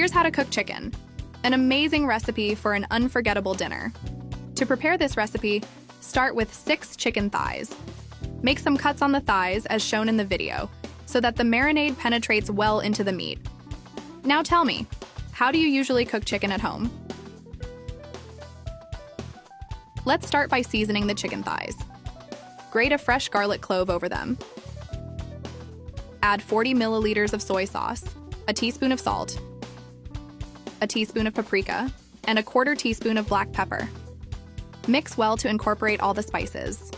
Here's how to cook chicken, an amazing recipe for an unforgettable dinner. To prepare this recipe, start with 6 chicken thighs. Make some cuts on the thighs as shown in the video, so that the marinade penetrates well into the meat. Now tell me, how do you usually cook chicken at home? Let's start by seasoning the chicken thighs. Grate a fresh garlic clove over them. Add 40 milliliters of soy sauce, a teaspoon of salt, a teaspoon of paprika, and a 1/4 teaspoon of black pepper. Mix well to incorporate all the spices.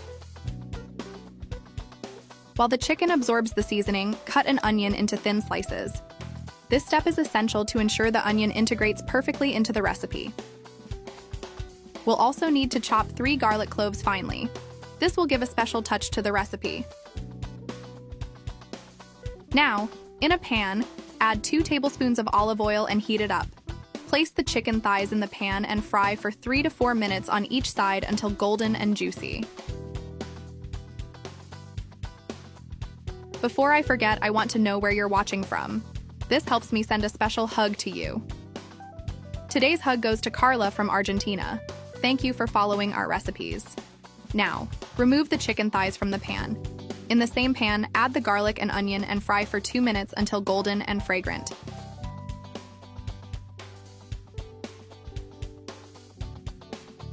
While the chicken absorbs the seasoning, cut an onion into thin slices. This step is essential to ensure the onion integrates perfectly into the recipe. We'll also need to chop 3 garlic cloves finely. This will give a special touch to the recipe. Now, in a pan, add 2 tablespoons of olive oil and heat it up. Place the chicken thighs in the pan and fry for 3 to 4 minutes on each side until golden and juicy. Before I forget, I want to know where you're watching from. This helps me send a special hug to you. Today's hug goes to Carla from Argentina. Thank you for following our recipes. Now, remove the chicken thighs from the pan. In the same pan, add the garlic and onion and fry for 2 minutes until golden and fragrant.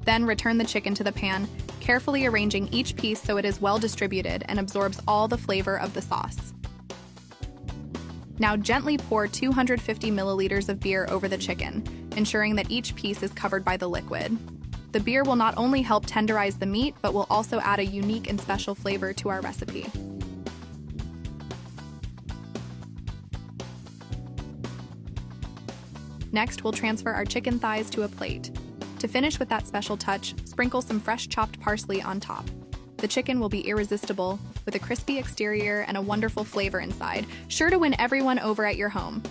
Then return the chicken to the pan, carefully arranging each piece so it is well distributed and absorbs all the flavor of the sauce. Now gently pour 250 milliliters of beer over the chicken, ensuring that each piece is covered by the liquid. The beer will not only help tenderize the meat, but will also add a unique and special flavor to our recipe. Next, we'll transfer our chicken thighs to a plate. To finish with that special touch, sprinkle some fresh chopped parsley on top. The chicken will be irresistible, with a crispy exterior and a wonderful flavor inside, sure to win everyone over at your home.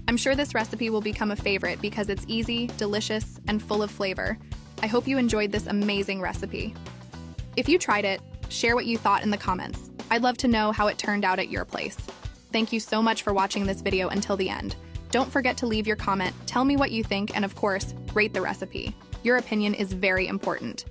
I'm sure this recipe will become a favorite because it's easy, delicious, and full of flavor. I hope you enjoyed this amazing recipe. If you tried it, share what you thought in the comments. I'd love to know how it turned out at your place. Thank you so much for watching this video until the end. Don't forget to leave your comment, tell me what you think, and of course, rate the recipe. Your opinion is very important.